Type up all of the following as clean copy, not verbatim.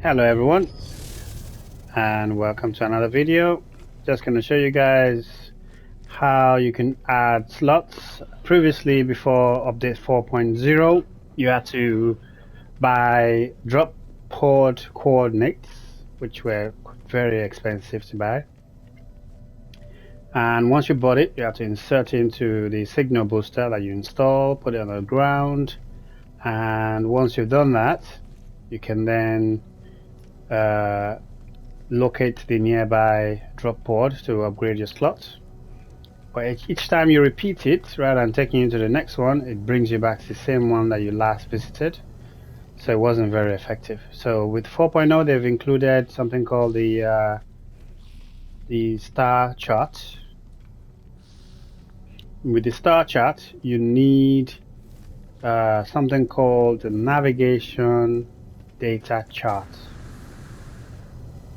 Hello everyone, and welcome to another video. Just going to show you guys how you can add slots. Previously, before update 4.0, you had to buy drop pod coordinates, which were very expensive to buy. And once you bought it, you have to insert it into the signal booster that you install, put it on the ground, and once you've done that, you can then locate the nearby drop pod to upgrade your slot. But each time you repeat it, rather than taking you to the next one, it brings you back to the same one that you last visited. So it wasn't very effective. So with 4.0, they've included something called the star chart. With the star chart, you need something called the navigation data chart.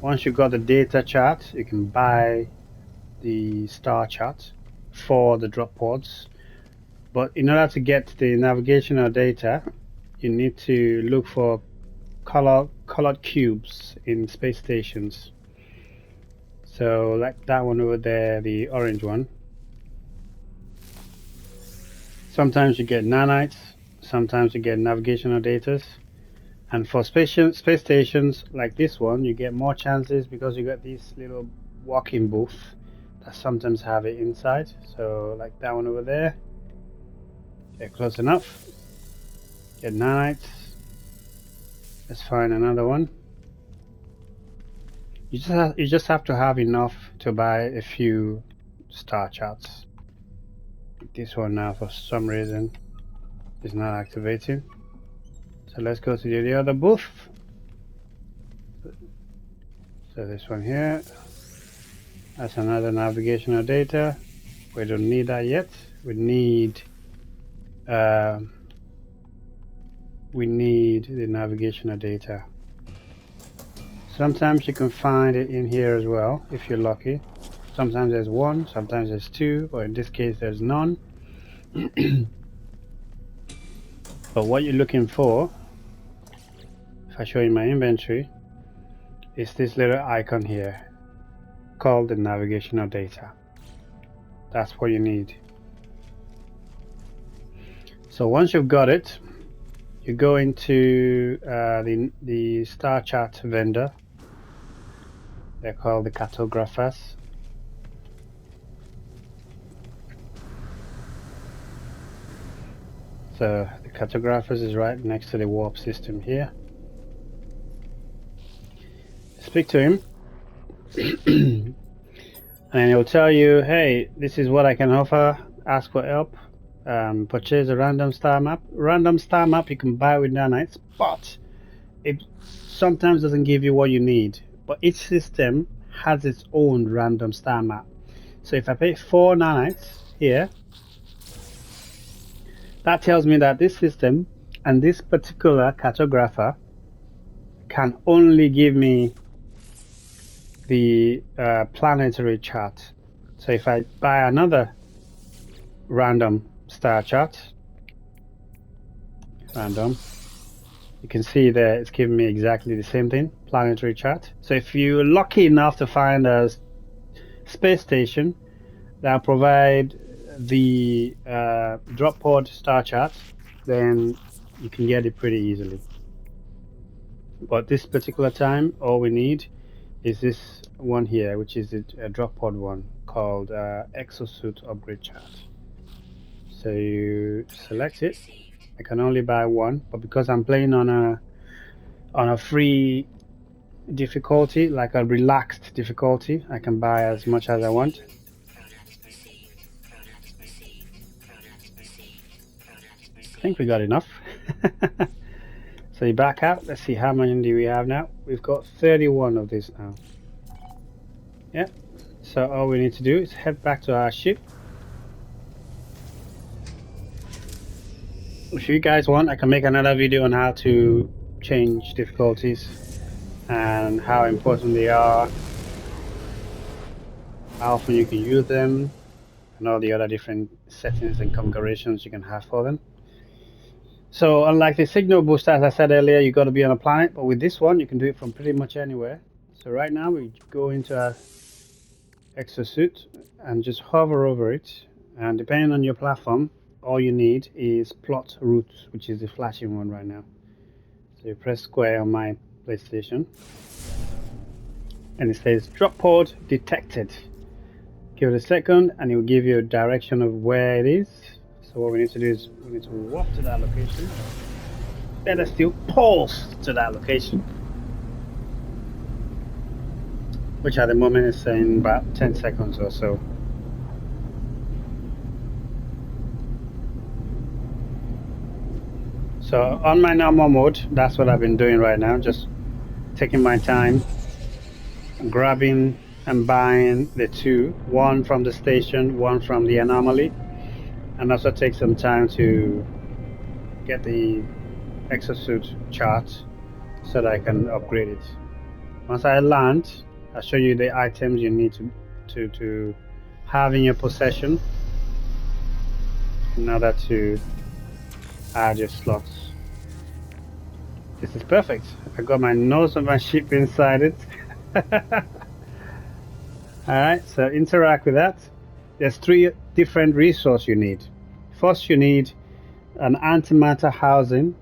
Once you got the data chart, you can buy the star chart for the drop pods. But in order to get the navigational data, you need to look for colored cubes in space stations. So like that one over there, the orange one. Sometimes you get nanites, sometimes you get navigational data. And for space stations like this one, you get more chances because you got this little walk-in booth that sometimes have it inside. So like that one over there, get close enough, get nanites. Let's find another one. You just have to have enough to buy a few star charts. This one now, for some reason, is not activating. So let's go to the other booth. So this one here, that's another navigational data. We don't need that yet. We need the navigational data. Sometimes you can find it in here as well if you're lucky. Sometimes there's one, sometimes there's two, but in this case there's none. But what you're looking for, if I show you my inventory, is this little icon here called the navigational data. That's what you need. So once you've got it, you go into the star chart vendor. They're called the cartographers. So the cartographers is right next to the warp system here. Speak to him and he'll tell you, hey, this is what I can offer, ask for help, purchase a random star map. Random star map you can buy with nanites, but it sometimes doesn't give you what you need. But each system has its own random star map. So if I pay 4 nanites here, that tells me that this system and this particular cartographer can only give me the planetary chart. So if I buy another random star chart, random, you can see there it's giving me exactly the same thing, planetary chart. So if you're lucky enough to find a space station that provide the drop pod star chart, then you can get it pretty easily. But this particular time, all we need is this one here, which is a drop pod one called Exosuit upgrade chart. So you select it. I can only buy one, but because I'm playing on a free difficulty, like a relaxed difficulty, I can buy as much as I want. I think we got enough. So you back out. Let's see how many do we have now. We've got 31 of these now. Yeah. So all we need to do is head back to our ship. If you guys want, I can make another video on how to change difficulties and how important they are, how often you can use them, and all the other different settings and configurations you can have for them. So unlike the signal booster, as I said earlier, you got to be on a planet, but with this one, you can do it from pretty much anywhere. So right now we go into our Exosuit and just hover over it, and depending on your platform, all you need is plot routes, which is the flashing one right now. So you press square on my PlayStation, and it says drop pod detected. Give it a second, and it will give you a direction of where it is. So what we need to do is we need to walk to that location. Better still, pulse to that location, which at the moment is saying about 10 seconds or so. So on my normal mode, that's what I've been doing right now, just taking my time, grabbing and buying the two, one from the station, one from the anomaly, and also take some time to get the exosuit chart so that I can upgrade it. Once I land, I'll show you the items you need to have in your possession in order to add your slots. This is perfect. I got my nose of my ship inside it. Alright, so interact with that. There's three different resources you need. First, you need an antimatter housing.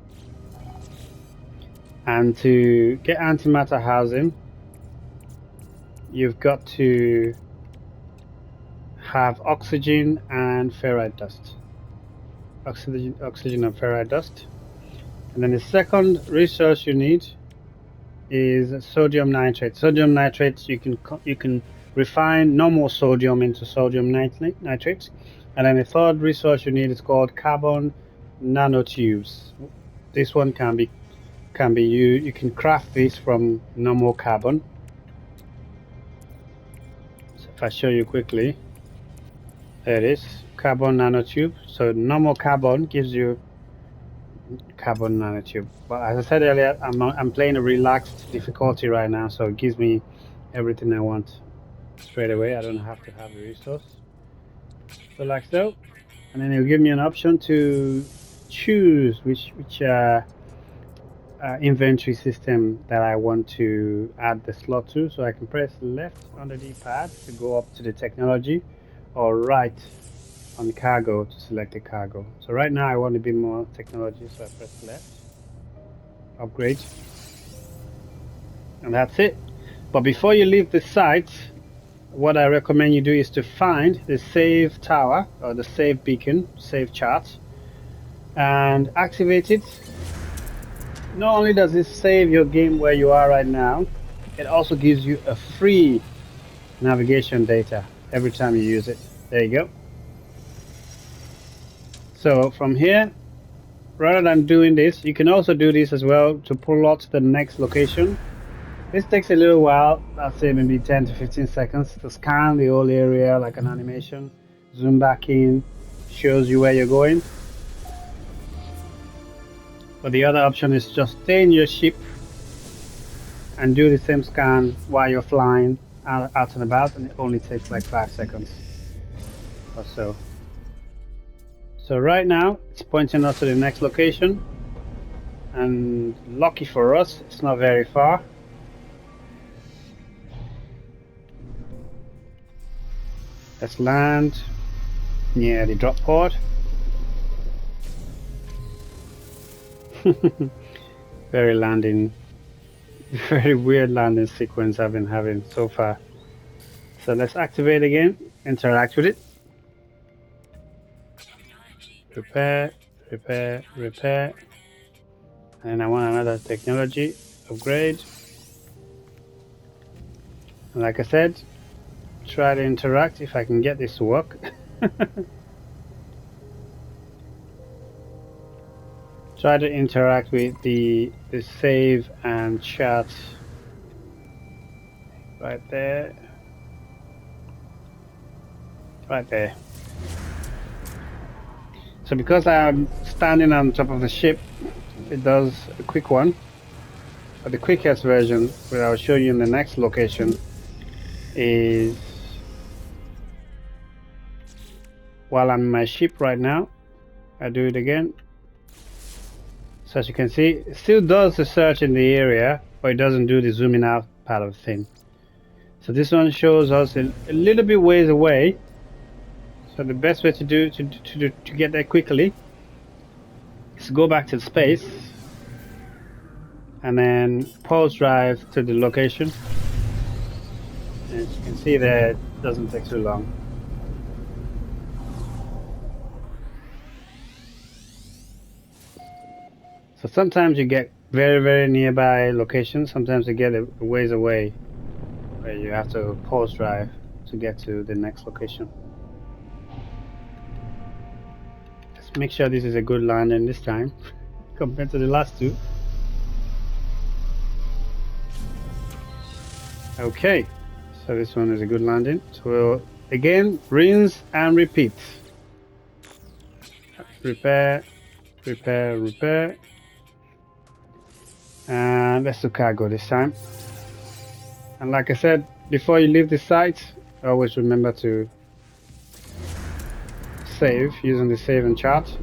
And to get antimatter housing, you've got to have oxygen and ferrite dust. Oxygen and ferrite dust. And then the second resource you need is sodium nitrate. Sodium nitrate, you can refine normal sodium into sodium nitrate. And then the third resource you need is called carbon nanotubes. This one can be you can craft this from normal carbon. So if I show you quickly, there it is, carbon nanotube. So normal carbon gives you carbon nanotube. But as I said earlier, I'm playing a relaxed difficulty right now, so it gives me everything I want straight away. I don't have to have the resource. So like so, and then it'll give me an option to choose which inventory system that I want to add the slot to. So I can press left on the D-pad to go up to the technology, or right on cargo to select the cargo. So right now I want to be more technology, so I press left, upgrade, and that's it. But before you leave the site, what I recommend you do is to find the save tower or the save beacon, save chart, and activate it. Not only does it save your game where you are right now, it also gives you a free navigation data every time you use it. There you go. So from here, rather than doing this, you can also do this as well to pull out to the next location. This takes a little while, I'd say maybe 10 to 15 seconds to scan the whole area like an animation, zoom back in, shows you where you're going. But the other option is just stay in your ship and do the same scan while you're flying out and about, and it only takes like 5 seconds or so. So right now it's pointing us to the next location, and lucky for us it's not very far. Let's land near the drop pod. Very weird landing sequence I've been having so far. So let's activate again, interact with it. Repair, repair, repair. And I want another technology upgrade. And like I said, try to interact if I can get this to work. Try to interact with the save and chat right there. Right there. So because I'm standing on top of the ship, it does a quick one. But the quickest version, which I'll show you in the next location, is while I'm in my ship right now, I do it again. So as you can see, it still does the search in the area, but it doesn't do the zooming out part of the thing. So this one shows us a little bit ways away. So the best way to get there quickly is to go back to the space and then pause drive to the location. And as you can see there, it doesn't take too long. So sometimes you get very nearby locations, sometimes you get a ways away where you have to pause drive to get to the next location. Let's make sure this is a good landing this time compared to the last two. Okay, so this one is a good landing. So we'll again rinse and repeat. Repair, and let's do cargo this time. And like I said, before you leave the site, always remember to save using the save and chart.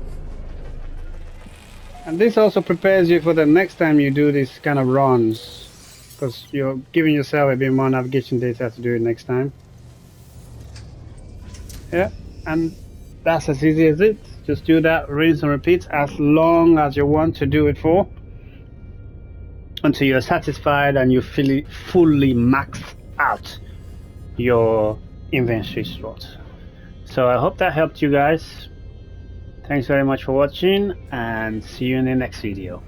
And this also prepares you for the next time you do these kind of runs, because you're giving yourself a bit more navigation data to do it next time. Yeah, and that's as easy as it. Just do that, rinse and repeat as long as you want to do it for, until you're satisfied and you fully maxed out your inventory slot. So I hope that helped you guys. Thanks very much for watching, and see you in the next video.